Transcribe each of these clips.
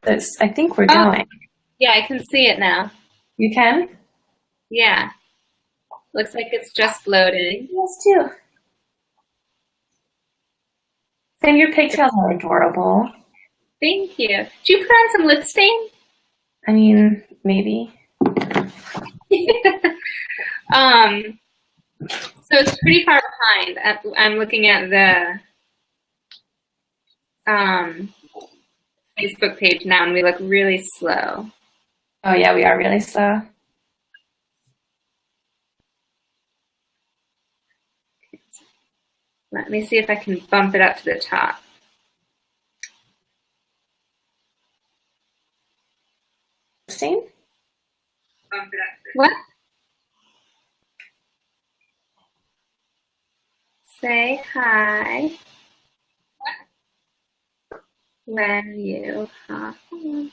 This, I think we're Oh, going. yeah, I can see it now. You can? Yeah, looks like it's just loading. Yes, too. Sam, your pigtails are adorable. Thank you. Did you put on some lip stain? I mean, maybe. Um, so it's pretty far behind. I'm looking at the Facebook page now, and we look really slow. Oh, yeah, we are really slow. Let me see if I can bump it up to the top. Stain? What? Say hi when you hop on.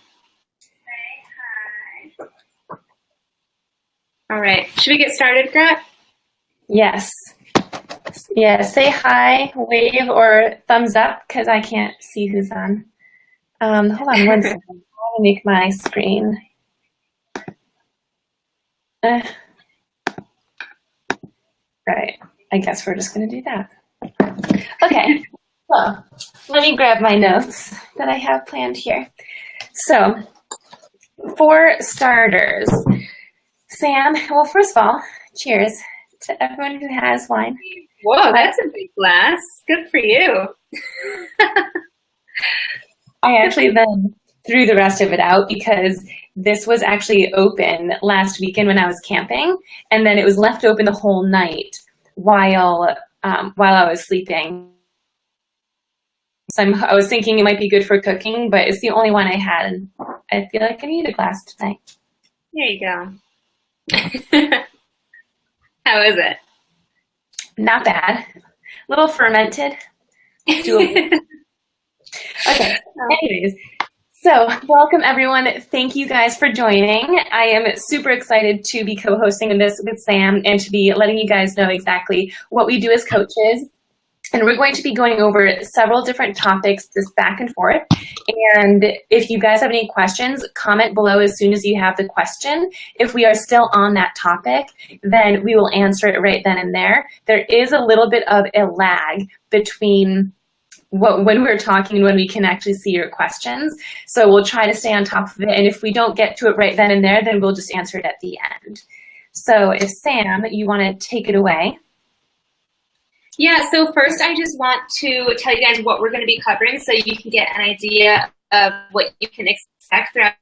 All right, should we get started, Gret? Yes. Yeah, say hi, wave, or thumbs up, because I can't see who's on. Hold on one second. I want to make my screen. Right. I guess we're just going to do that. Okay. So let me grab my notes that I have planned here. So for starters, Sam, well, first of all, cheers to everyone who has wine. Whoa, that's a big glass. Good for you. I actually then threw the rest of it out because this was actually open last weekend when I was camping, and then it was left open the whole night while I was sleeping. So I was thinking it might be good for cooking, but it's the only one I had, and I feel like I need a glass tonight. There you go. How is it? Not bad. A little fermented. Doable. Okay. Anyways, so welcome everyone. Thank you guys for joining. I am super excited to be co-hosting this with Sam and to be letting you guys know exactly what we do as coaches. And we're going to be going over several different topics just back and forth. And if you guys have any questions, comment below as soon as you have the question. If we are still on that topic, then we will answer it right then and there. There is a little bit of a lag between when we're talking and when we can actually see your questions. So we'll try to stay on top of it. And if we don't get to it right then and there, then we'll just answer it at the end. So if Sam, you want to take it away. Yeah, so first I just want to tell you guys what we're going to be covering so you can get an idea of what you can expect throughout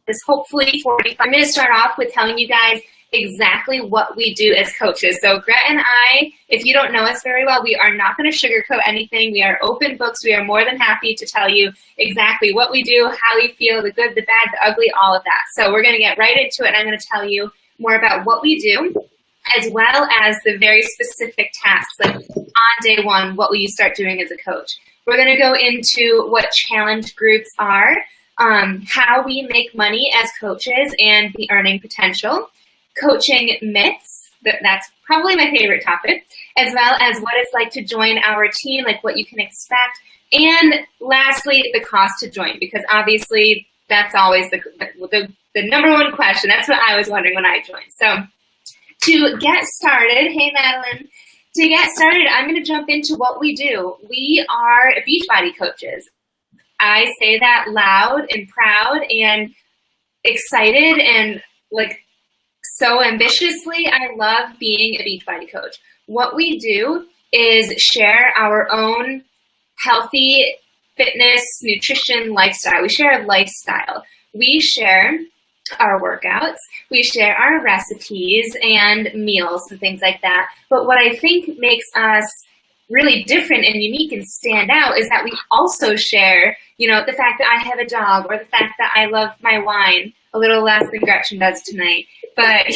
this hopefully 45. I'm going to start off with telling you guys exactly what we do as coaches. So Gret and I, if you don't know us very well, we are not going to sugarcoat anything. We are open books. We are more than happy to tell you exactly what we do, how we feel, the good, the bad, the ugly, all of that. So we're going to get right into it, and I'm going to tell you more about what we do, as well as the very specific tasks, like on day one, what will you start doing as a coach? We're going to go into what challenge groups are, how we make money as coaches and the earning potential, coaching myths, that's probably my favorite topic, as well as what it's like to join our team, like what you can expect, and lastly, the cost to join, because obviously that's always the number one question. That's what I was wondering when I joined. So to get started, hey Madeline, to get started, I'm going to jump into what we do. We are Beachbody coaches. I say that loud and proud and excited and like so ambitiously. I love being a Beachbody coach. What we do is share our own healthy fitness, nutrition, lifestyle. We share a lifestyle. We share our workouts, we share our recipes and meals and things like that. But what I think makes us really different and unique and stand out is that we also share, the fact that I have a dog, or the fact that I love my wine a little less than Gretchen does tonight. But,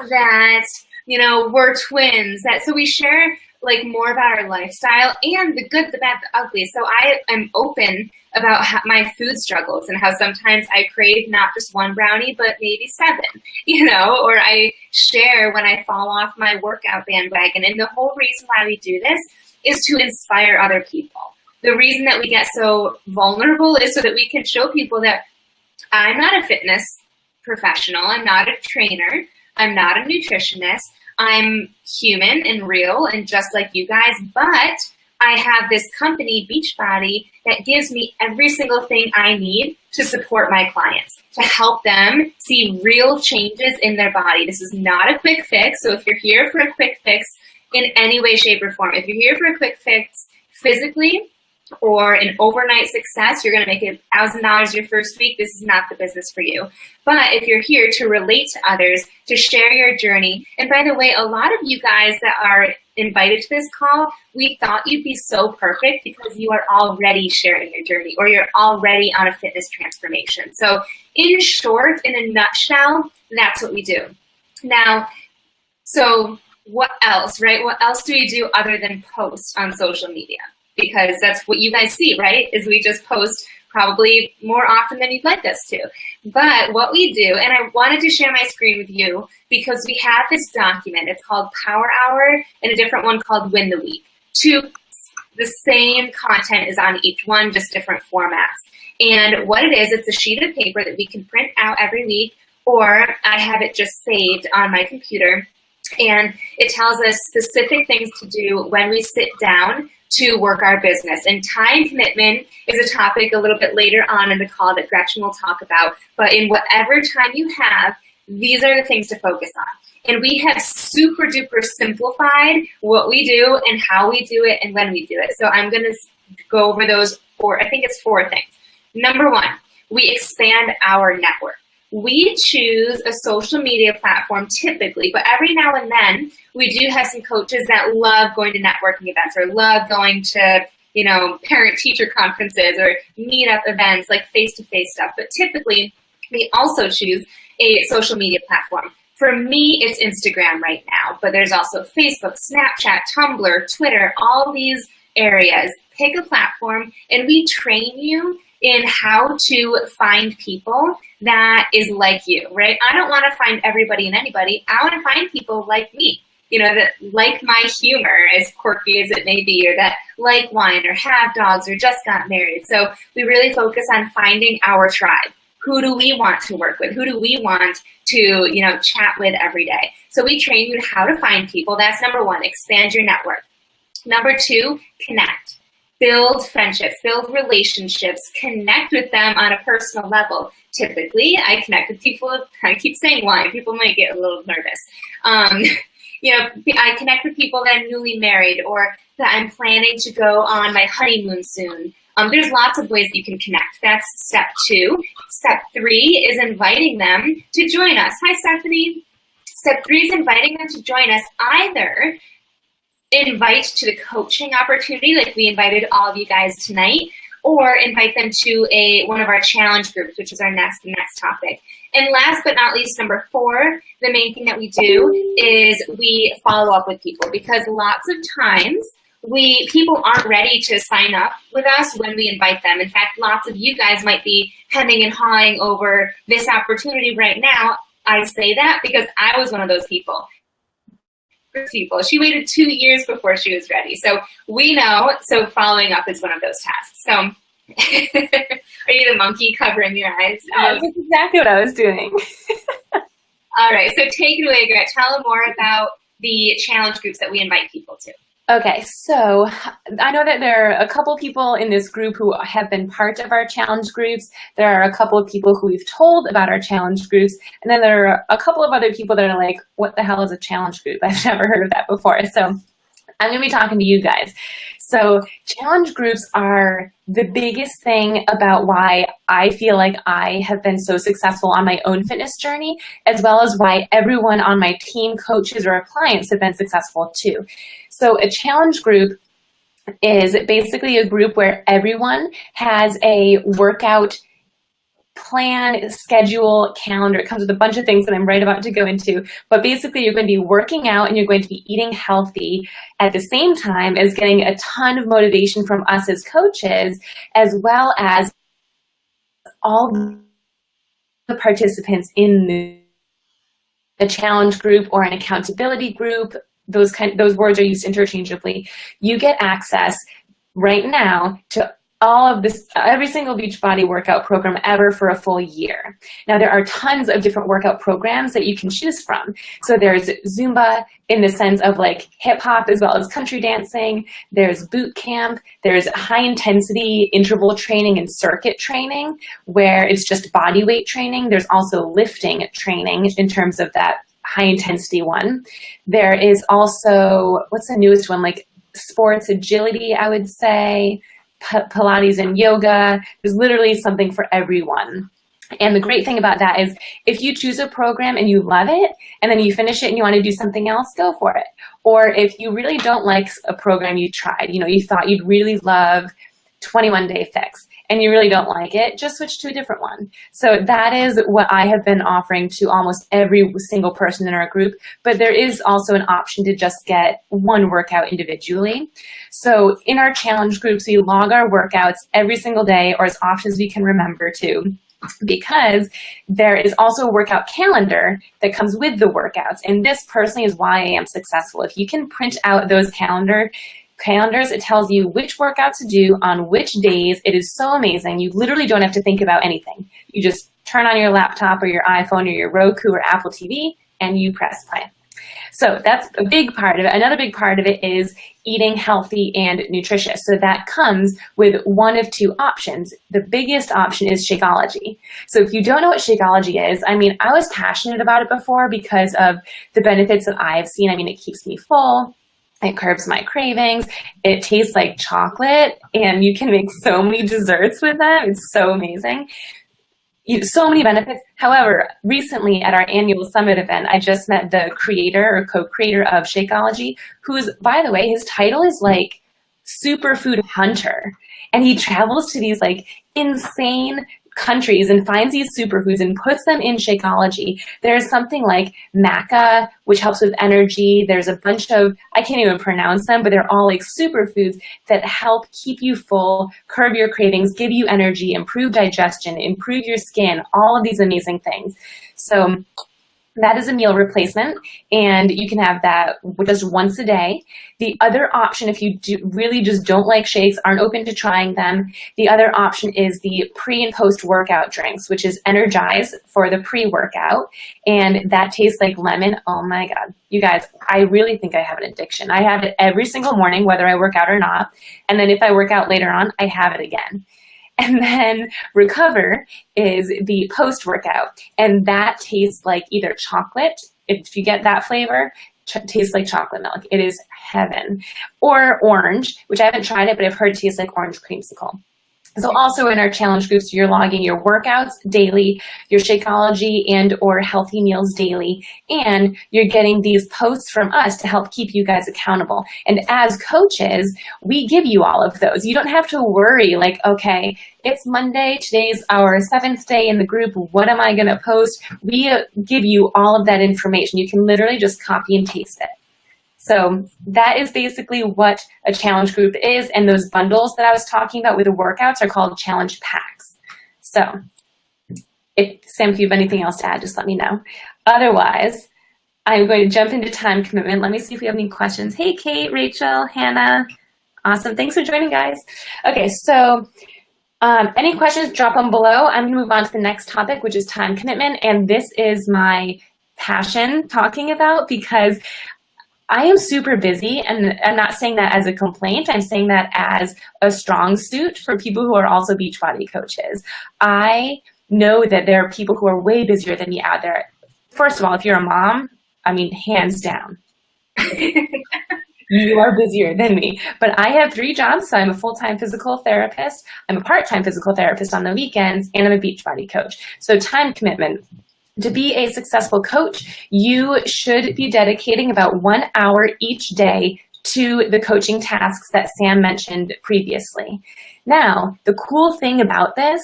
that, we're twins. So we share like more about our lifestyle and the good, the bad, the ugly. So I am open about my food struggles and how sometimes I crave not just one brownie, but maybe 7, or I share when I fall off my workout bandwagon. And the whole reason why we do this is to inspire other people. the reason that we get so vulnerable is so that we can show people that I'm not a fitness professional, I'm not a trainer, I'm not a nutritionist, I'm human and real and just like you guys, but I have this company, Beachbody, that gives me every single thing I need to support my clients, to help them see real changes in their body. This is not a quick fix. So if you're here for a quick fix in any way, shape, or form, if you're here for a quick fix physically, or an overnight success, you're going to make $1,000 your first week, this is not the business for you. But if you're here to relate to others, to share your journey, and by the way, a lot of you guys that are invited to this call, we thought you'd be so perfect because you are already sharing your journey or you're already on a fitness transformation. So in short, in a nutshell, that's what we do. Now, so what else, right? What else do we do other than post on social media? Because that's what you guys see, right? Is we just post probably more often than you'd like us to. But what we do, and I wanted to share my screen with you because we have this document. It's called Power Hour and a different one called Win the Week. The same content is on each one, just different formats. And what it is, it's a sheet of paper that we can print out every week, or I have it just saved on my computer. And it tells us specific things to do when we sit down to work our business. And time commitment is a topic a little bit later on in the call that Gretchen will talk about. But in whatever time you have, these are the things to focus on. And we have super duper simplified what we do and how we do it and when we do it. So I'm going to go over those I think it's 4 things. Number 1, we expand our network. We choose a social media platform typically, but every now and then we do have some coaches that love going to networking events or love going to, parent-teacher conferences or meetup events like face-to-face stuff. But typically we also choose a social media platform. For me, it's Instagram right now, but there's also Facebook, Snapchat, Tumblr, Twitter, all these areas. Pick a platform and we train you in how to find people that is like you, right? I don't want to find everybody and anybody. I want to find people like me, that like my humor, as quirky as it may be, or that like wine or have dogs or just got married. So we really focus on finding our tribe. Who do we want to work with? Who do we want to, chat with every day? So we train you how to find people. That's number 1, expand your network. Number 2, connect. Build friendships, build relationships, connect with them on a personal level. Typically, I connect with people, I keep saying wine, people might get a little nervous. I connect with people that are newly married or that I'm planning to go on my honeymoon soon. There's lots of ways you can connect. That's step 2. Step 3 is inviting them to join us. Hi, Stephanie. Step 3 is inviting them to join us. Either invite to the coaching opportunity, like we invited all of you guys tonight, or invite them to one of our challenge groups, which is our next topic. And last but not least, number 4, the main thing that we do is we follow up with people, because lots of times people aren't ready to sign up with us when we invite them. In fact, lots of you guys might be hemming and hawing over this opportunity right now. I say that because I was one of those people. She waited 2 years before she was ready. So we know, so following up is one of those tasks. So are you the monkey covering your eyes? That's exactly what I was doing. All right, so take it away, Gret. Tell them more about the challenge groups that we invite people to. Okay, so I know that there are a couple people in this group who have been part of our challenge groups. There are a couple of people who we've told about our challenge groups. And then there are a couple of other people that are like, what the hell is a challenge group? I've never heard of that before. So I'm going to be talking to you guys. So challenge groups are the biggest thing about why I feel like I have been so successful on my own fitness journey, as well as why everyone on my team, coaches, or our clients have been successful too. So a challenge group is basically a group where everyone has a workout plan, schedule, calendar. It comes with a bunch of things that I'm right about to go into. But basically, you're going to be working out and you're going to be eating healthy at the same time as getting a ton of motivation from us as coaches, as well as all the participants in the challenge group or an accountability group. Those words are used interchangeably. You get access right now to all of this, every single Beachbody workout program ever for a full year. Now, there are tons of different workout programs that you can choose from. So there's Zumba in the sense of like hip hop as well as country dancing. There's boot camp. There's high intensity interval training and circuit training where it's just body weight training. There's also lifting training in terms of that high intensity one. There is also, what's the newest one? Like sports agility, I would say. Pilates and yoga. There's literally something for everyone. And the great thing about that is if you choose a program and you love it, and then you finish it and you want to do something else, go for it. Or if you really don't like a program you tried, you know, you thought you'd really love 21 Day Fix, and you really don't like it, just switch to a different one. So that is what I have been offering to almost every single person in our group, but there is also an option to just get one workout individually. So in our challenge groups, we log our workouts every single day or as often as we can remember to, because there is also a workout calendar that comes with the workouts. And this personally is why I am successful. If you can print out those calendars, it tells you which workouts to do on which days. It is so amazing. You literally don't have to think about anything. You just turn on your laptop or your iPhone or your Roku or Apple TV and you press play. So that's a big part of it. Another big part of it is eating healthy and nutritious. So that comes with one of two options. The biggest option is Shakeology. So if you don't know what Shakeology is, I mean, I was passionate about it before because of the benefits that I've seen. I mean, it keeps me full. It curbs my cravings. It tastes like chocolate, and you can make so many desserts with them. It's so amazing. So many benefits. However, recently at our annual summit event, I just met the creator or co-creator of Shakeology, who's, by the way, his title is like superfood hunter. And he travels to these like insane countries and finds these superfoods and puts them in Shakeology. There's something like maca, which helps with energy. There's a bunch of, I can't even pronounce them, but they're all like superfoods that help keep you full, curb your cravings, give you energy, improve digestion, improve your skin, all of these amazing things. So that is a meal replacement, and you can have that just once a day. The other option, if you really just don't like shakes, aren't open to trying them, the other option is the pre and post workout drinks, which is Energize for the pre-workout, and that tastes like lemon. Oh my God, you guys, I really think I have an addiction. I have it every single morning, whether I work out or not, and then if I work out later on, I have it again. And then Recover is the post-workout, and that tastes like either chocolate, if you get that flavor, tastes like chocolate milk. It is heaven. Or orange, which I haven't tried it, but I've heard it tastes like orange creamsicle. So also in our challenge groups, you're logging your workouts daily, your Shakeology and or healthy meals daily, and you're getting these posts from us to help keep you guys accountable. And as coaches, we give you all of those. You don't have to worry like, okay, it's Monday, today's our 7th day in the group, what am I going to post? We give you all of that information. You can literally just copy and paste it. So that is basically what a challenge group is, and those bundles that I was talking about with the workouts are called challenge packs. So Sam, if you have anything else to add, just let me know. Otherwise, I'm going to jump into time commitment. Let me see if we have any questions. Hey, Kate, Rachel, Hannah. Awesome. Thanks for joining, guys. Okay, so any questions, drop them below. I'm going to move on to the next topic, which is time commitment, and this is my passion talking about because I am super busy, and I'm not saying that as a complaint. I'm saying that as a strong suit for people who are also Beachbody coaches. I know that there are people who are way busier than me out there. First of all, if you're a mom, I mean, hands down. You are busier than me. But I have 3 jobs, so I'm a full-time physical therapist, I'm a part-time physical therapist on the weekends, and I'm a Beachbody coach. So time commitment. To be a successful coach, you should be dedicating about 1 hour each day to the coaching tasks that Sam mentioned previously. Now, the cool thing about this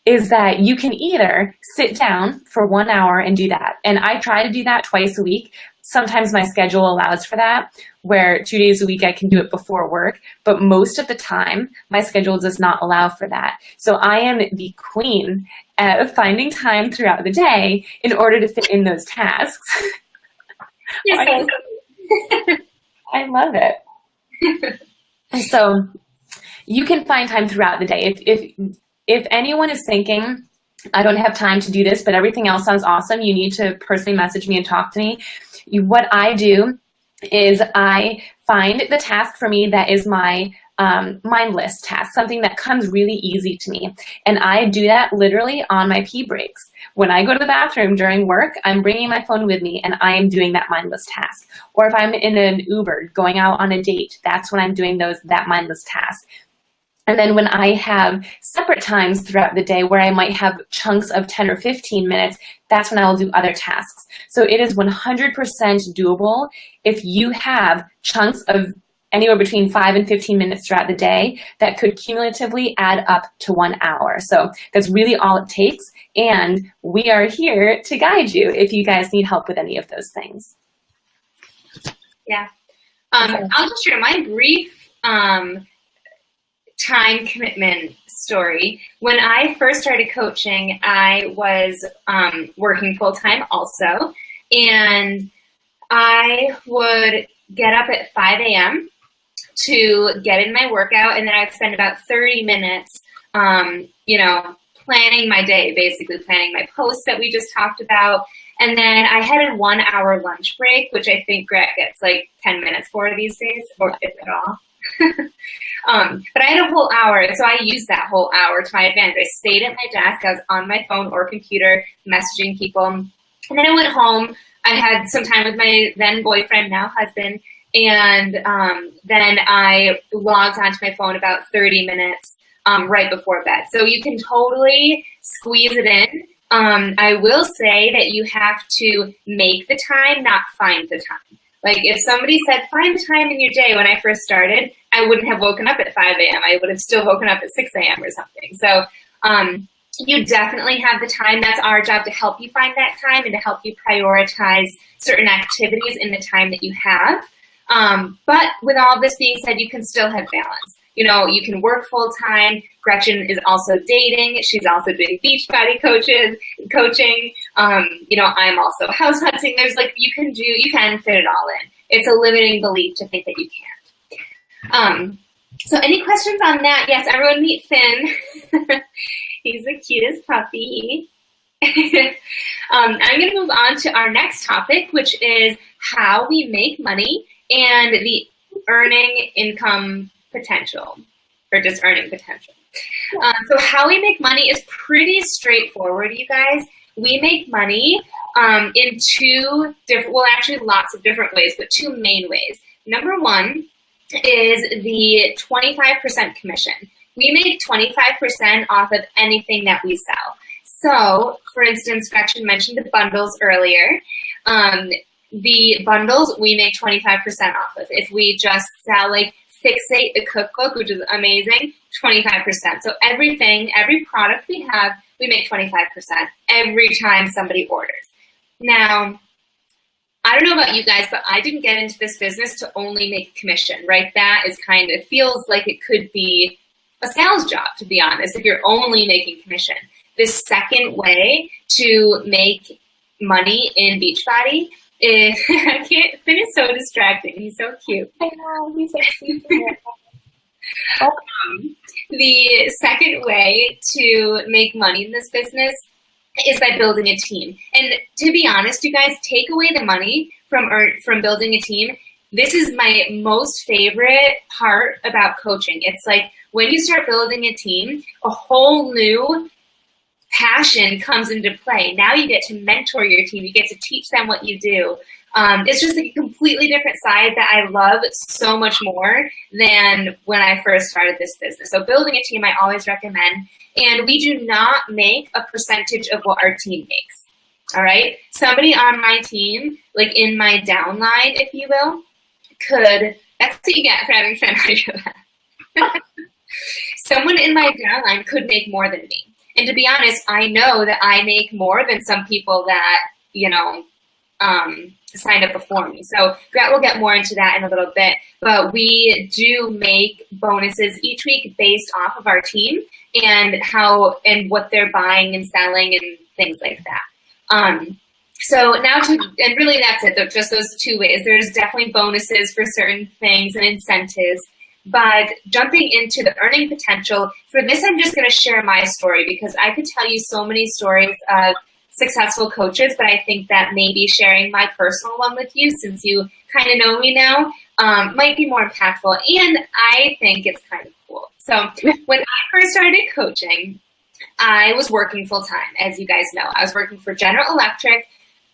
is that you can either sit down for 1 hour and do that. And I try to do that twice a week. Sometimes my schedule allows for that, where 2 days a week I can do it before work, but most of the time my schedule does not allow for that. So I am the queen at finding time throughout the day in order to fit in those tasks. I love it. So you can find time throughout the day. If anyone is thinking, I don't have time to do this, but everything else sounds awesome, you need to personally message me and talk to me. What I do is I find the task for me that is my mindless task, something that comes really easy to me. And I do that literally on my pee breaks. When I go to the bathroom during work, I'm bringing my phone with me and I am doing that mindless task. Or if I'm in an Uber going out on a date, that's when I'm doing that mindless task. And then when I have separate times throughout the day where I might have chunks of 10 or 15 minutes, that's when I will do other tasks. So it is 100% doable if you have chunks of anywhere between 5 and 15 minutes throughout the day that could cumulatively add up to 1 hour. So that's really all it takes. And we are here to guide you if you guys need help with any of those things. Yeah. I'll just share my brief time commitment story. When I first started coaching, I was working full-time also, and I would get up at 5 a.m. to get in my workout, and then I'd spend about 30 minutes, planning my day, basically planning my posts that we just talked about. And then I had a 1 hour lunch break, which I think Gret gets like 10 minutes for these days, or if at all. But I had a whole hour, so I used that whole hour to my advantage. I stayed at my desk, I was on my phone or computer messaging people. And then I went home, I had some time with my then boyfriend, now husband, and then I logged onto my phone about 30 minutes right before bed. So you can totally squeeze it in. I will say that you have to make the time, not find the time. Like if somebody said, find the time in your day when I first started, I wouldn't have woken up at 5 a.m. I would have still woken up at 6 a.m. or something. So you definitely have the time. That's our job, to help you find that time and to help you prioritize certain activities in the time that you have. But with all this being said, you can still have balance. You can work full time. Gretchen is also dating. She's also doing Beachbody coaching. I'm also house hunting. There's you can fit it all in. It's a limiting belief to think that you can't. So any questions on that? Yes, everyone meet Finn. He's the cutest puppy. I'm going to move on to our next topic, which is how we make money and the earning income potential, or just earning potential. So how we make money is pretty straightforward, you guys. We make money in two different, well, actually lots of different ways, but two main ways. Number one is the 25% commission. We make 25% off of anything that we sell. So, for instance, Gretchen mentioned the bundles earlier. The bundles we make 25% off of. If we just sell Fixate, the cookbook, which is amazing, 25%. So every product we have, we make 25% every time somebody orders. Now, I don't know about you guys, but I didn't get into this business to only make commission, right? That is feels like it could be a sales job, to be honest, if you're only making commission. The second way to make money in Beachbody is, Finn is so distracting. He's so cute. I know, he's so cute. The second way to make money in this business is by building a team. And to be honest, you guys, take away the money from building a team. This is my most favorite part about coaching. It's when you start building a team, a whole new passion comes into play. Now you get to mentor your team. You get to teach them what you do. It's just a completely different side that I love so much more than when I first started this business. So building a team, I always recommend. And we do not make a percentage of what our team makes. All right? Somebody on my team, in my downline, if you will, that's what you get for having Finn on your lap. Someone in my downline could make more than me. And to be honest, I know that I make more than some people that, signed up before me. So Gret will get more into that in a little bit, but we do make bonuses each week based off of our team and what they're buying and selling and things like that. So now and really that's it, just those two ways. There's definitely bonuses for certain things and incentives, But jumping into the earning potential, for this I'm just going to share my story because I could tell you so many stories of successful coaches, but I think that maybe sharing my personal one with you, since you kind of know me now, might be more impactful. And I think it's kind of cool. So when I first started coaching, I was working full time, as you guys know. I was working for General Electric,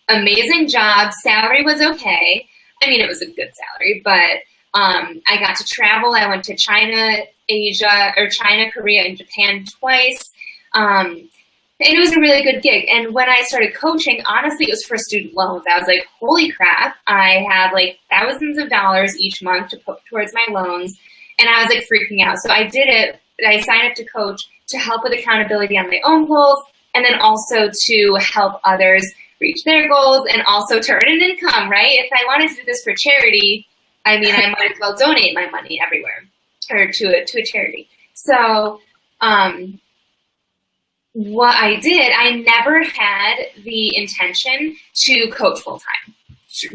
amazing job, salary was okay. I mean, it was a good salary, but I got to travel. I went to China, Korea, and Japan twice. And it was a really good gig. And when I started coaching, honestly, it was for student loans. I was like, holy crap, I have like thousands of dollars each month to put towards my loans. And I was like freaking out. So I did it. I signed up to coach to help with accountability on my own goals, and then also to help others reach their goals, and also to earn an income, right? If I wanted to do this for charity, I mean, I might as well donate my money everywhere or to a charity. So, what I did, I never had the intention to coach full time.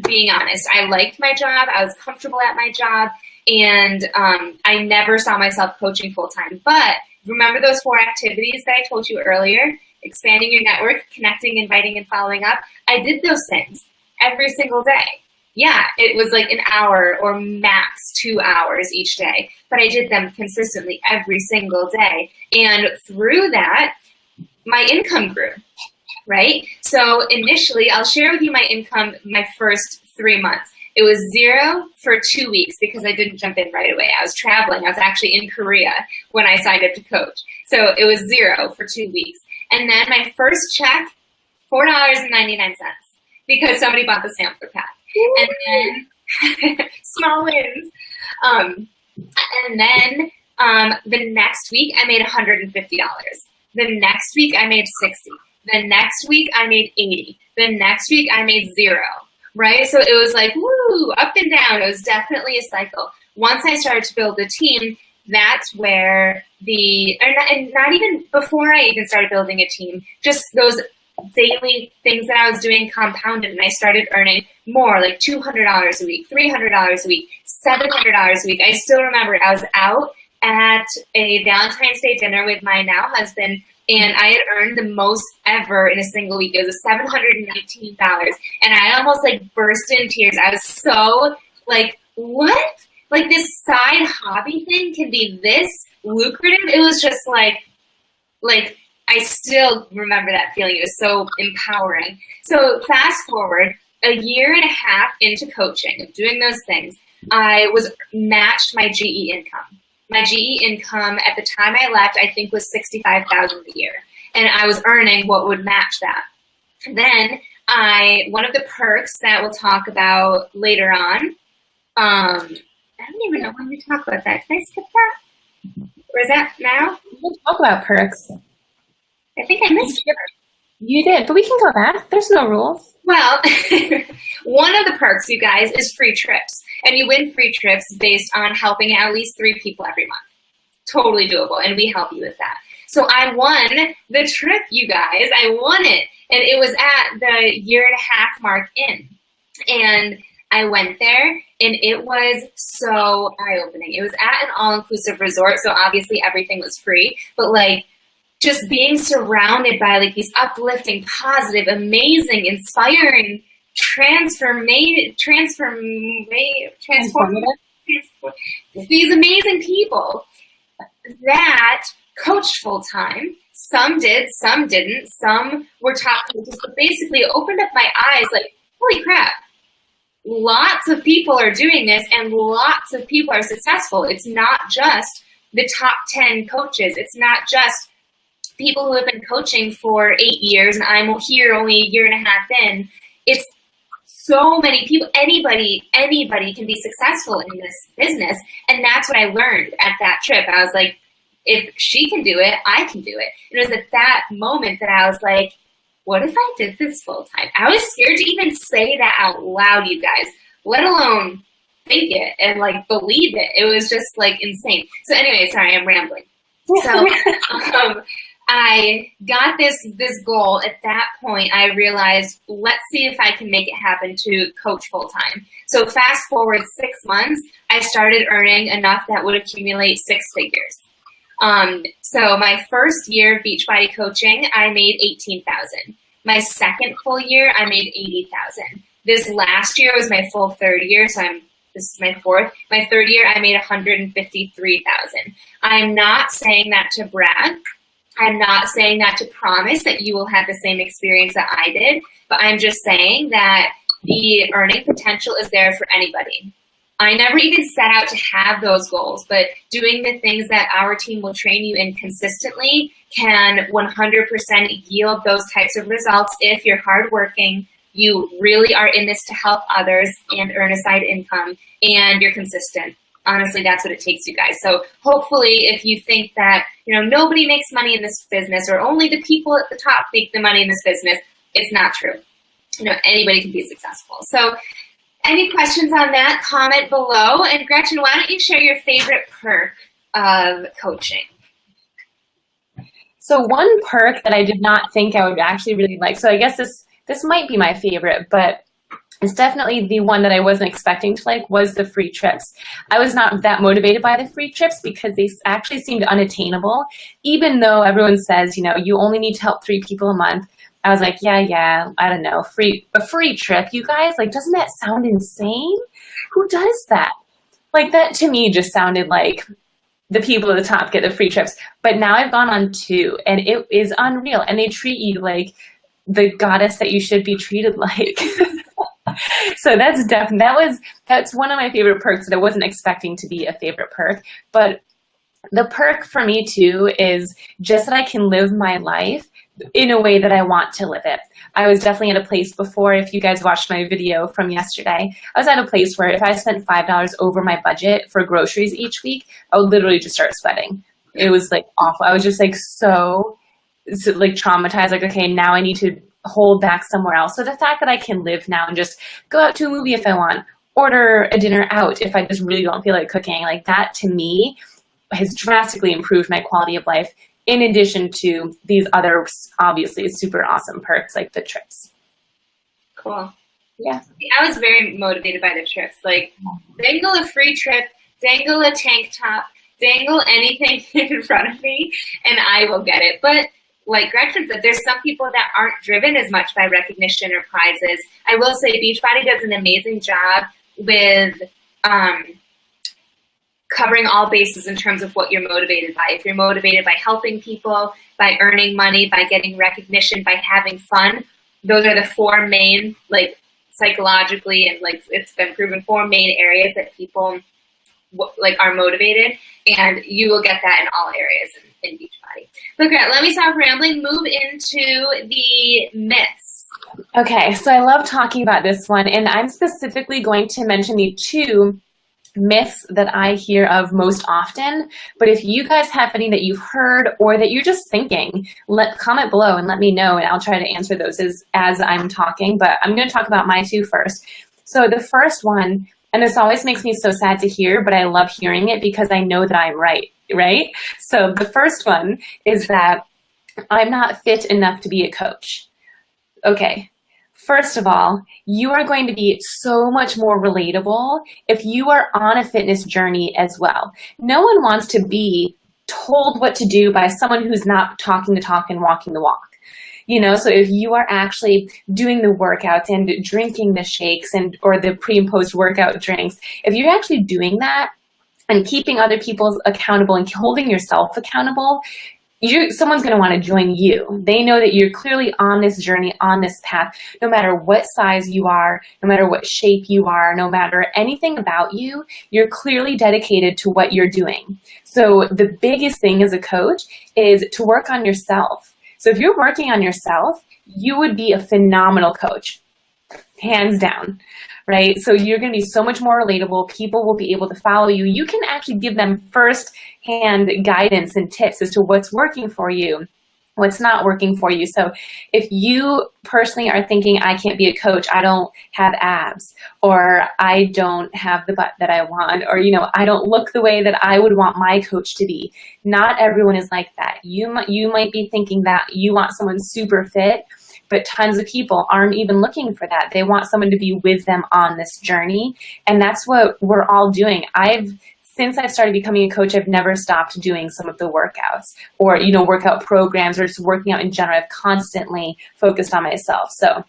Being honest, I liked my job. I was comfortable at my job, and I never saw myself coaching full time. But remember those 4 activities that I told you earlier? Expanding your network, connecting, inviting, and following up. I did those things every single day. Yeah, it was like an hour or max 2 hours each day, but I did them consistently every single day. And through that, my income grew, right? So initially, I'll share with you my income my first 3 months. It was 0 for 2 weeks because I didn't jump in right away. I was traveling. I was actually in Korea when I signed up to coach. So it was 0 for 2 weeks. And then my first check, $4.99 because somebody bought the sampler pack. And then small wins. And then the next week I made $150. The next week I made $60. The next week I made $80. The next week I made 0. Right? So it was like, woo, up and down. It was definitely a cycle. Once I started to build the team, that's where and not even before I even started building a team, just those daily things that I was doing compounded, and I started earning more, like $200 a week, $300 a week, $700 a week. I still remember I was out at a Valentine's Day dinner with my now husband, and I had earned the most ever in a single week. It was $719, and I almost like burst in tears. I was so like, what? Like this side hobby thing can be this lucrative? It was just like I still remember that feeling. It was so empowering. So fast forward a year and a half into coaching, of doing those things, I was matched my GE income. My GE income at the time I left, I think, was $65,000 a year, and I was earning what would match that. Then one of the perks that we'll talk about later on. I don't even know when we talk about that. Can I skip that? Or is that now? We'll talk about perks. I think I missed it. You did, but we can go back. There's no rules. Well, one of the perks, you guys, is free trips. And you win free trips based on helping at least 3 people every month. Totally doable, and we help you with that. So I won the trip, you guys. I won it. And it was at the 1.5-year mark in. And I went there, and it was so eye-opening. It was at an all-inclusive resort, so obviously everything was free. But, like, just being surrounded by, like, these uplifting, positive, amazing, inspiring, these amazing people that coached full-time. Some did, some didn't. Some were top coaches, but basically it opened up my eyes like, holy crap. Lots of people are doing this, and lots of people are successful. It's not just the top 10 coaches. It's not just people who have been coaching for 8 years, and I'm here only a 1.5 years in. It's so many people. Anybody can be successful in this business, and that's what I learned at that trip. I was like, if she can do it, I can do it. It was at that moment that I was like, what if I did this full time? I was scared to even say that out loud, you guys, let alone think it and like believe it. It was just like insane. So anyway, sorry, I'm rambling. So I got this goal. At that point, I realized, let's see if I can make it happen to coach full-time. So fast forward 6 months, I started earning enough that would accumulate 6 figures. So my first year of Beachbody coaching, I made $18,000. My second full year, I made $80,000. This last year was my full third year, so this is my fourth. My third year, I made $153,000. I'm not saying that to brag. I'm not saying that to promise that you will have the same experience that I did, but I'm just saying that the earning potential is there for anybody. I never even set out to have those goals, but doing the things that our team will train you in consistently can 100% yield those types of results if you're hardworking, you really are in this to help others and earn a side income, and you're consistent. Honestly, that's what it takes, you guys. So hopefully, if you think that, nobody makes money in this business or only the people at the top make the money in this business, it's not true. Anybody can be successful. So any questions on that, comment below. And Gretchen, why don't you share your favorite perk of coaching? So one perk that I did not think I would actually really like, so I guess this might be my favorite, but it's definitely the one that I wasn't expecting to like, was the free trips. I was not that motivated by the free trips because they actually seemed unattainable. Even though everyone says, you only need to help 3 people a month. I was like, yeah, I don't know, a free trip, you guys, like, doesn't that sound insane? Who does that? Like, that to me just sounded like the people at the top get the free trips. But now I've gone on 2, and it is unreal. And they treat you like the goddess that you should be treated like. So that's one of my favorite perks that I wasn't expecting to be a favorite perk. But the perk for me too is just that I can live my life in a way that I want to live it. I was definitely at a place before, if you guys watched my video from yesterday, I was at a place where if I spent $5 over my budget for groceries each week, I would literally just start sweating. It was like awful. I was just like so like traumatized, like, okay, now I need to hold back somewhere else. So the fact that I can live now and just go out to a movie if I want, order a dinner out if I just really don't feel like cooking, like that to me has drastically improved my quality of life, in addition to these other obviously super awesome perks like the trips. Cool. Yeah. I was very motivated by the trips. Like, dangle a free trip, dangle a tank top, dangle anything in front of me, and I will get it. But like Gretchen said, there's some people that aren't driven as much by recognition or prizes. I will say Beachbody does an amazing job with covering all bases in terms of what you're motivated by. If you're motivated by helping people, by earning money, by getting recognition, by having fun, those are the 4 main, like psychologically and like it's been proven, 4 main areas that people like are motivated, and you will get that in all areas in Beachbody. But Gret, let me stop rambling. Move into the myths. Okay, so I love talking about this one, and I'm specifically going to mention the 2 myths that I hear of most often. But if you guys have any that you've heard or that you're just thinking, comment below and let me know, and I'll try to answer those as I'm talking. But I'm going to talk about my 2 first. So the first one, and this always makes me so sad to hear, but I love hearing it because I know that I'm right? So the first one is that I'm not fit enough to be a coach. Okay. First of all, you are going to be so much more relatable if you are on a fitness journey as well. No one wants to be told what to do by someone who's not talking the talk and walking the walk. So if you are actually doing the workouts and drinking the shakes or the pre and post workout drinks, if you're actually doing that and keeping other people accountable and holding yourself accountable, someone's going to want to join you. They know that you're clearly on this journey, on this path, no matter what size you are, no matter what shape you are, no matter anything about you, you're clearly dedicated to what you're doing. So the biggest thing as a coach is to work on yourself. So if you're working on yourself, you would be a phenomenal coach, hands down, right? So you're going to be so much more relatable. People will be able to follow you. You can actually give them first-hand guidance and tips as to what's working for you, what's not working for you. So if you personally are thinking, I can't be a coach, I don't have abs, or I don't have the butt that I want, or, you know, I don't look the way that I would want my coach to be. Not everyone is like that. You might be thinking that you want someone super fit, but tons of people aren't even looking for that. They want someone to be with them on this journey. And that's what we're all doing. Since I've started becoming a coach, I've never stopped doing some of the workouts or, you know, workout programs or just working out in general. I've constantly focused on myself. So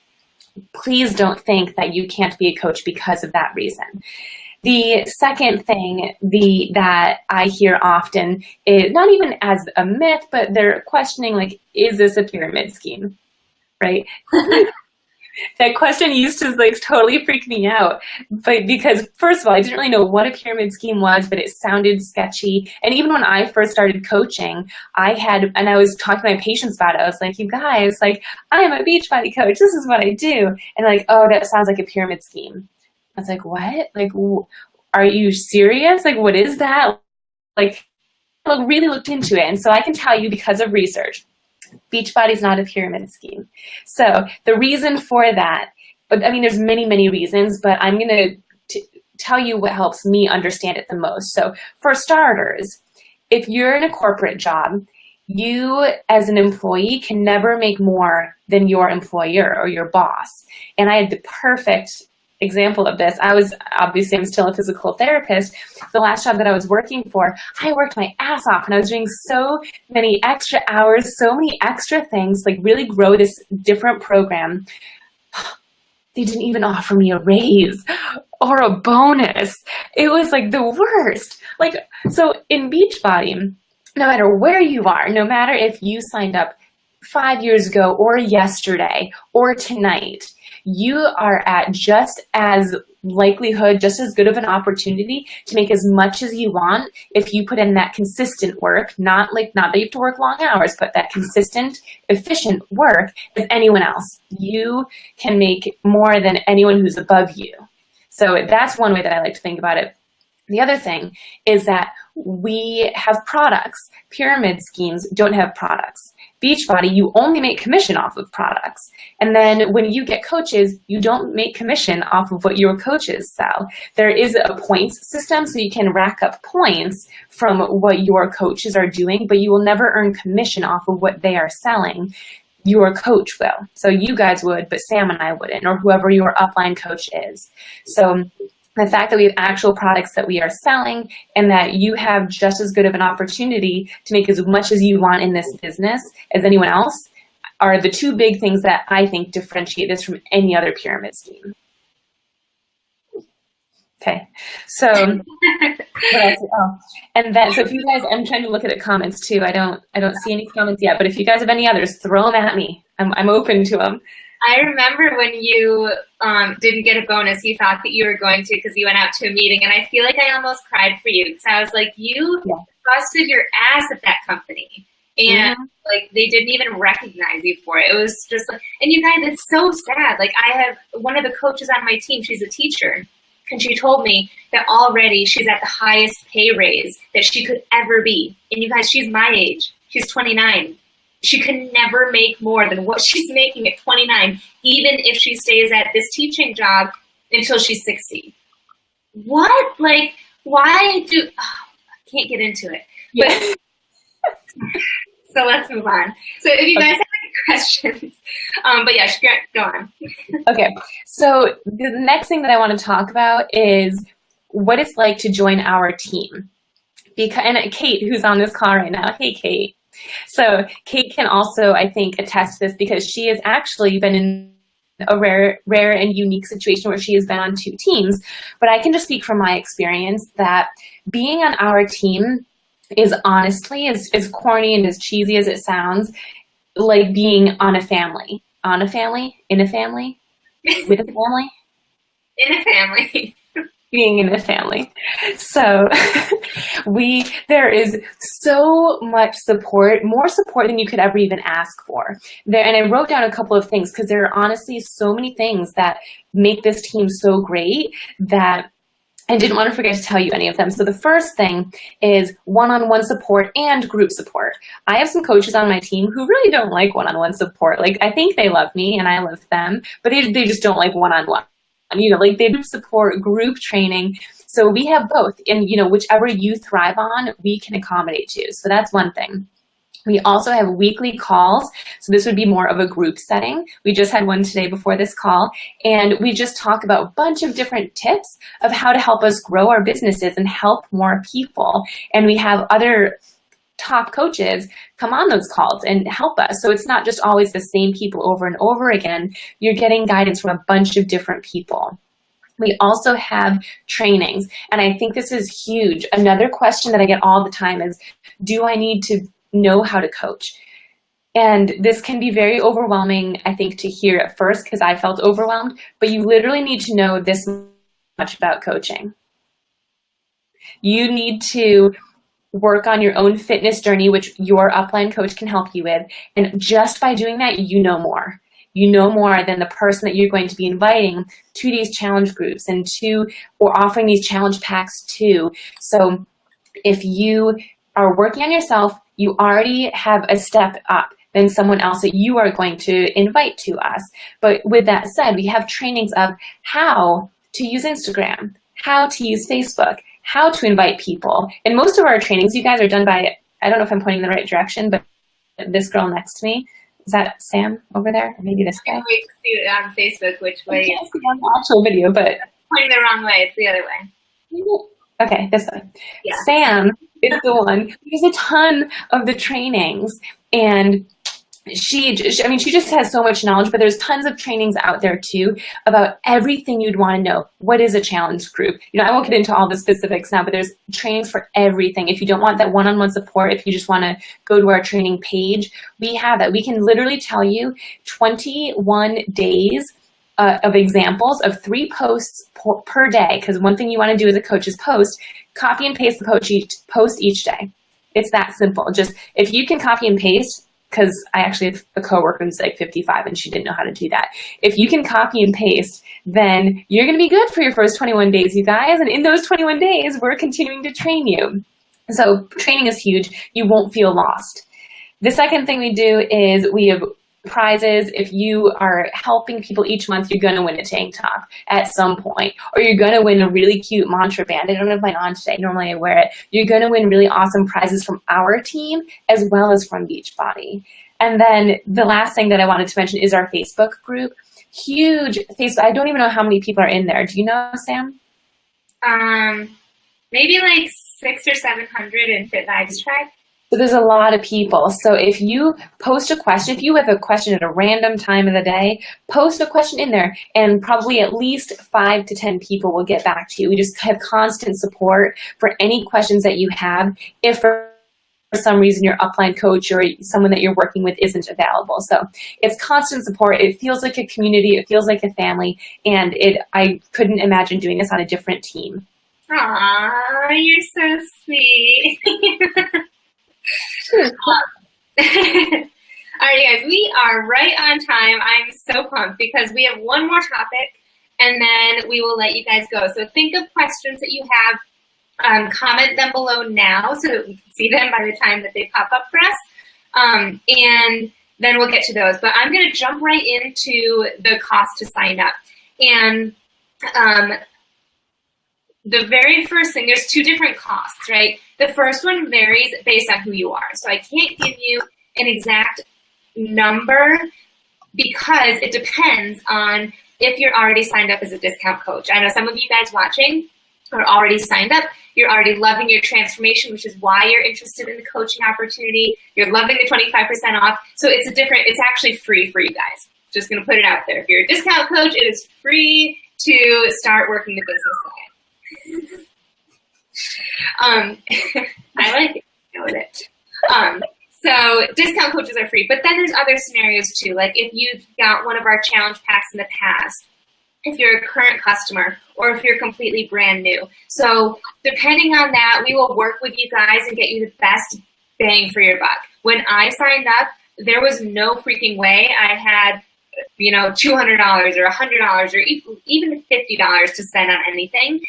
please don't think that you can't be a coach because of that reason. The second thing that I hear often is not even as a myth, but they're questioning, like, is this a pyramid scheme, right? That question used to like totally freak me out, but because first of all, I didn't really know what a pyramid scheme was, but it sounded sketchy. And even when I first started coaching, I was talking to my patients about it. I was like, you guys, like, I am a Beachbody coach. This is what I do. And like, oh, that sounds like a pyramid scheme. I was like, what? Like, are you serious? Like, what is that? Like, I really looked into it. And so I can tell you, because of research, Beachbody is not a pyramid scheme. So the reason for that, but I mean, there's many, many reasons, but I'm going to tell you what helps me understand it the most. So for starters, if you're in a corporate job, you as an employee can never make more than your employer or your boss. And I had the perfect example of this. I'm still a physical therapist. The last job that I was working for, I worked my ass off and I was doing so many extra hours, so many extra things, like really grow this different program. They didn't even offer me a raise or a bonus. It was like the worst. Like, so in Beachbody, no matter where you are, no matter if you signed up 5 years ago or yesterday or tonight, you are at just as good of an opportunity to make as much as you want if you put in that consistent work, not that you have to work long hours, but that consistent, efficient work as anyone else. You can make more than anyone who's above you. So that's one way that I like to think about it. The other thing is that we have products. Pyramid schemes don't have products. Beachbody, you only make commission off of products. And then when you get coaches, you don't make commission off of what your coaches sell. There is a points system, so you can rack up points from what your coaches are doing, but you will never earn commission off of what they are selling. Your coach will. So you guys would, but Sam and I wouldn't, or whoever your upline coach is. So the fact that we have actual products that we are selling and that you have just as good of an opportunity to make as much as you want in this business as anyone else are the two big things that I think differentiate this from any other pyramid scheme. Okay, so and then so if you guys, I'm trying to look at the comments too. I don't see any comments yet, but if you guys have any others, throw them at me. I'm open to them. I remember when you didn't get a bonus, you thought that you were going to because you went out to a meeting, and I feel like I almost cried for you because I was like, you busted your ass at that company, and like they didn't even recognize you for it. It was just like, and you guys, it's so sad. Like I have one of the coaches on my team, she's a teacher, and she told me that already she's at the highest pay raise that she could ever be. And you guys, she's my age. She's 29. She could never make more than what she's making at 29, even if she stays at this teaching job until she's 60. What? Like, why do, I can't get into it. Yeah. But, so let's move on. So if you guys have any questions, but yeah, go on. Okay, so the next thing that I want to talk about is what it's like to join our team. And Kate, who's on this call right now, hey Kate. So Kate can also, I think, attest to this because she has actually been in a rare and unique situation where she has been on two teams. But I can just speak from my experience that being on our team is honestly, as corny and as cheesy as it sounds, like being on a family. On a family? In a family? With a family? In a family. Being in a family. So there is so much support, more support than you could ever even ask for. And I wrote down a couple of things because there are honestly so many things that make this team so great that I didn't want to forget to tell you any of them. So the first thing is one-on-one support and group support. I have some coaches on my team who really don't like one-on-one support. Like, I think they love me and I love them, but they just don't like one-on-one. You know, like they do support group training. So we have both, and you know, whichever you thrive on, we can accommodate you. So that's one thing. We also have weekly calls. So this would be more of a group setting. We just had one today before this call, and we just talk about a bunch of different tips of how to help us grow our businesses and help more people. And we have other top coaches come on those calls and help us. So it's not just always the same people over and over again. You're getting guidance from a bunch of different people. We also have trainings, and I think this is huge. Another question that I get all the time is, do I need to know how to coach? And this can be very overwhelming, I think, to hear at first, because I felt overwhelmed, but you literally need to know this much about coaching. You need to work on your own fitness journey, which your upline coach can help you with. And just by doing that, you know more. You know more than the person that you're going to be inviting to these challenge groups and or offering these challenge packs to. So if you are working on yourself, you already have a step up than someone else that you are going to invite to us. But with that said, we have trainings of how to use Instagram, how to use Facebook, how to invite people. And most of our trainings, you guys, are done by, I don't know if I'm pointing in the right direction, but this girl next to me, is that Sam over there? Or maybe this guy? I can't wait to see it on Facebook, which way. I can't see on the actual video, but. Pointing the wrong way, it's the other way. Okay, this one. Yeah. Sam is the one who does a ton of the trainings, and she just has so much knowledge, but there's tons of trainings out there too about everything you'd want to know. What is a challenge group? You know, I won't get into all the specifics now, but there's trainings for everything. If you don't want that one-on-one support, if you just want to go to our training page, we have that. We can literally tell you 21 days of examples of 3 posts per day, because one thing you want to do as a coach is copy and paste the post each day. It's that simple. Just if you can copy and paste, because I actually have a coworker who's like 55 and she didn't know how to do that. If you can copy and paste, then you're going to be good for your first 21 days, you guys. And in those 21 days, we're continuing to train you. So training is huge. You won't feel lost. The second thing we do is we have prizes. If you are helping people each month, you're going to win a tank top at some point, or you're going to win a really cute mantra band. I don't have mine on today. Normally I wear it. You're going to win really awesome prizes from our team as well as from Beachbody. And then the last thing that I wanted to mention is our Facebook group. Huge Facebook. I don't even know how many people are in there. Do you know, Sam? Maybe like 600 or 700 in Fit Vibes Tribe. So there's a lot of people. So if you post a question, if you have a question at a random time of the day, post a question in there, and probably at least 5 to 10 people will get back to you. We just have constant support for any questions that you have if for some reason your upline coach or someone that you're working with isn't available. So it's constant support. It feels like a community. It feels like a family. And I couldn't imagine doing this on a different team. Aw, you're so sweet. All right, guys, we are right on time. I'm so pumped because we have one more topic and then we will let you guys go. So think of questions that you have, comment them below now so that we can see them by the time that they pop up for us. And then we'll get to those. But I'm going to jump right into the cost to sign up. And the very first thing, there's 2 different costs, right? The first one varies based on who you are. So I can't give you an exact number because it depends on if you're already signed up as a discount coach. I know some of you guys watching are already signed up. You're already loving your transformation, which is why you're interested in the coaching opportunity. You're loving the 25% off. So it's actually free for you guys. Just going to put it out there. If you're a discount coach, it is free to start working the business side. I like it. Go with it. So discount coaches are free, but then there's other scenarios too. Like if you've got one of our challenge packs in the past, if you're a current customer, or if you're completely brand new. So depending on that, we will work with you guys and get you the best bang for your buck. When I signed up, there was no freaking way I had, $200 or $100 or even $50 to spend on anything.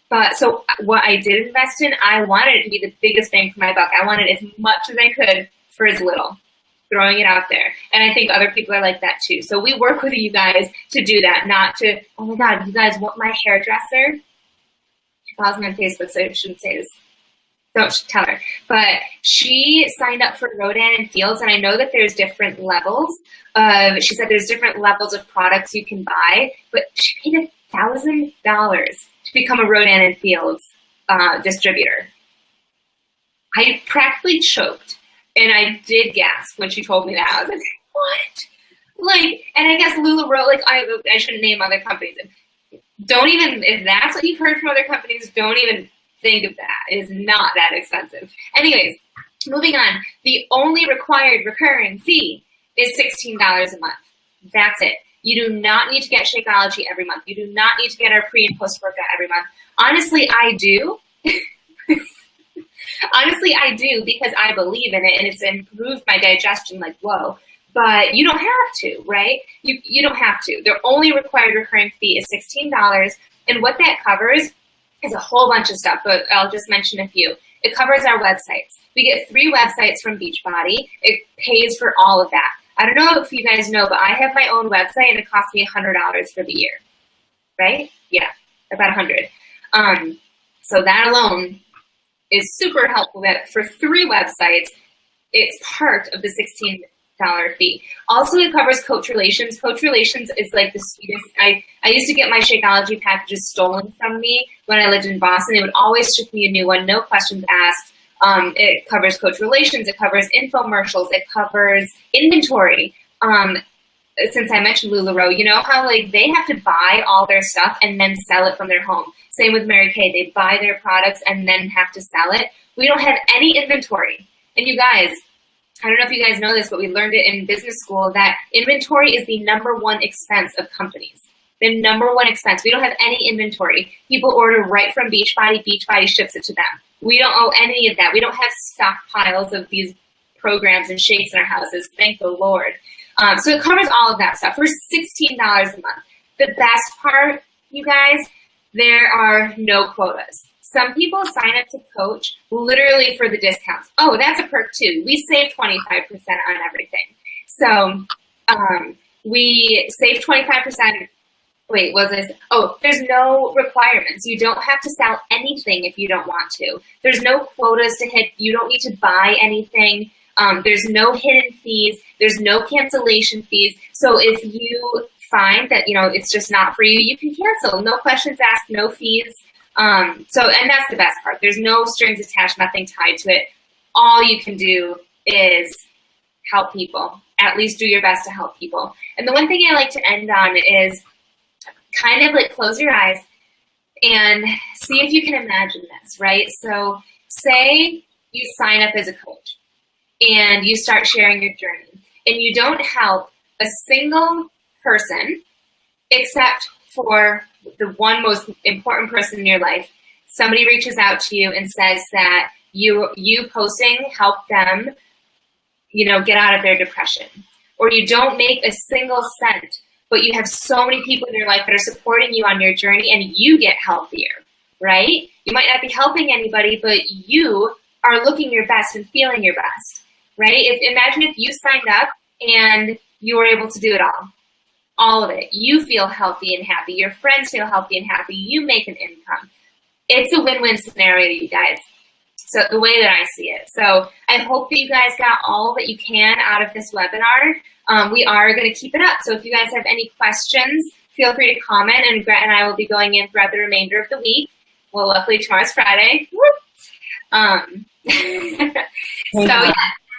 But so what I did invest in, I wanted it to be the biggest bang for my buck. I wanted as much as I could for as little, throwing it out there. And I think other people are like that too. So we work with you guys to do that, not to, oh my God, you guys want my hairdresser? She follows me on Facebook, so I shouldn't say this. Don't tell her. But she signed up for Rodan and Fields, and I know that there's different levels. She said there's different levels of products you can buy, but she paid $1,000 to become a Rodan and Fields distributor. I practically choked, and I did gasp when she told me that. I was like, what? Like, and I guess LuLaRoe, like, I shouldn't name other companies. Don't even, if that's what you've heard from other companies, don't even think of that. It is not that expensive. Anyways, moving on. The only required recurring fee is $16 a month. That's it. You do not need to get Shakeology every month. You do not need to get our pre and post workout every month. Honestly, I do. Honestly, I do because I believe in it and it's improved my digestion like, whoa. But you don't have to, right? You don't have to. The only required recurring fee is $16. And what that covers is a whole bunch of stuff, but I'll just mention a few. It covers our websites. We get 3 websites from Beachbody. It pays for all of that. I don't know if you guys know, but I have my own website and it costs me $100 for the year, right? Yeah, about $100. So that alone is super helpful that for 3 websites, it's part of the $16 fee. Also, it covers Coach Relations. Coach Relations is like the sweetest. I used to get my Shakeology packages stolen from me when I lived in Boston. They would always ship me a new one, no questions asked. It covers Coach Relations. It covers infomercials. It covers inventory. Since I mentioned LuLaRoe, you know how like they have to buy all their stuff and then sell it from their home. Same with Mary Kay. They buy their products and then have to sell it. We don't have any inventory. And you guys, I don't know if you guys know this, but we learned it in business school that inventory is the #1 expense of companies. The #1 expense. We don't have any inventory. People order right from Beachbody. Beachbody ships it to them. We don't owe any of that. We don't have stockpiles of these programs and shakes in our houses. Thank the Lord. So it covers all of that stuff for $16 a month. The best part, you guys, there are no quotas. Some people sign up to Coach literally for the discounts. Oh, that's a perk too. We save 25% on everything. So we save 25%. Wait, was this? Oh, there's no requirements. You don't have to sell anything if you don't want to. There's no quotas to hit. You don't need to buy anything. There's no hidden fees. There's no cancellation fees. So if you find that, you know, it's just not for you, you can cancel. No questions asked, no fees. And that's the best part. There's no strings attached, nothing tied to it. All you can do is help people. At least do your best to help people. And the one thing I like to end on is kind of like close your eyes and see if you can imagine this, right? So say you sign up as a coach and you start sharing your journey and you don't help a single person except for the one most important person in your life. Somebody reaches out to you and says that you posting helped them, you know, get out of their depression. Or you don't make a single cent, but you have so many people in your life that are supporting you on your journey and you get healthier, right? You might not be helping anybody, but you are looking your best and feeling your best, right? Imagine if you signed up and you were able to do it all of it. You feel healthy and happy. Your friends feel healthy and happy. You make an income. It's a win-win scenario, you guys. So the way that I see it. So I hope that you guys got all that you can out of this webinar. We are going to keep it up. So if you guys have any questions, feel free to comment, and Gret and I will be going in throughout the remainder of the week. Well, luckily tomorrow's Friday. So yeah.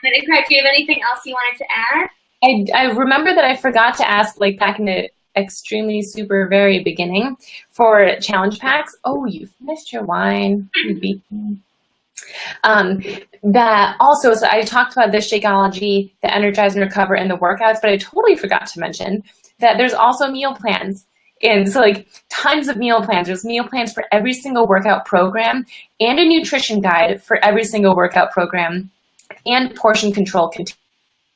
And Gret, do you have anything else you wanted to add? I remember that I forgot to ask, like back in the extremely super very beginning for challenge packs. Oh, you finished your wine. You beat me. That also, so I talked about the Shakeology, the Energize and Recover, and the workouts, but I totally forgot to mention that there's also meal plans. And so like tons of meal plans. There's meal plans for every single workout program and a nutrition guide for every single workout program and portion control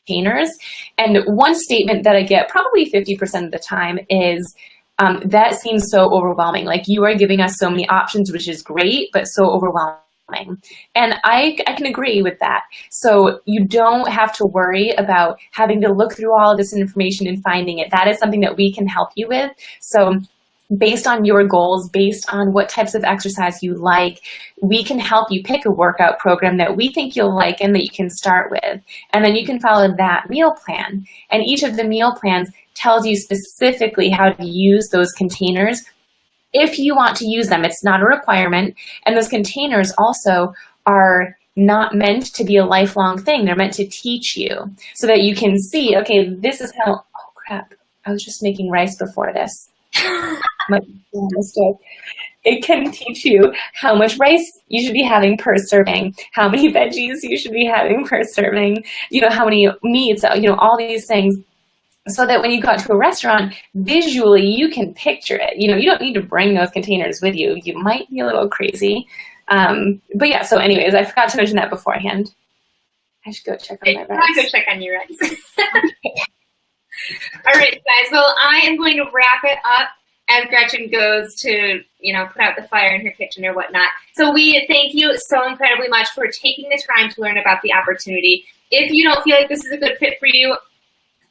containers. And one statement that I get probably 50% of the time is, that seems so overwhelming. Like, you are giving us so many options, which is great, but so overwhelming. And I can agree with that. So you don't have to worry about having to look through all of this information and finding it. That is something that we can help you with. So based on your goals, based on what types of exercise you like, we can help you pick a workout program that we think you'll like and that you can start with. And then you can follow that meal plan. And each of the meal plans tells you specifically how to use those containers if you want to use them. It's not a requirement. And those containers also are not meant to be a lifelong thing. They're meant to teach you so that you can see, okay, this is how, oh crap, I was just making rice before this. My mistake. It can teach you how much rice you should be having per serving, how many veggies you should be having per serving, how many meats, all these things. So that when you go out to a restaurant, visually you can picture it. You don't need to bring those containers with you. You might be a little crazy. But yeah, so anyways, I forgot to mention that beforehand. I should go check on my rice. I'll go check on your rice. All right, guys. Well, I am going to wrap it up as Gretchen goes to, put out the fire in her kitchen or whatnot. So we thank you so incredibly much for taking the time to learn about the opportunity. If you don't feel like this is a good fit for you,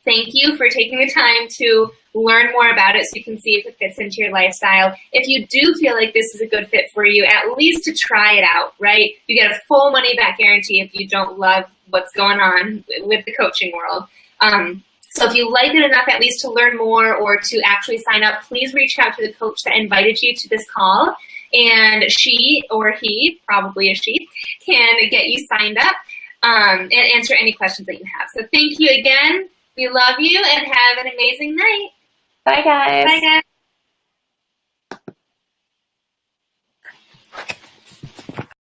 thank you for taking the time to learn more about it so you can see if it fits into your lifestyle. If you do feel like this is a good fit for you, at least to try it out, right? You get a full money back guarantee if you don't love what's going on with the coaching world. So if you like it enough at least to learn more or to actually sign up, please reach out to the coach that invited you to this call. And she or he, probably a she, can get you signed up and answer any questions that you have. So thank you again. We love you and have an amazing night. Bye, guys. Bye, guys.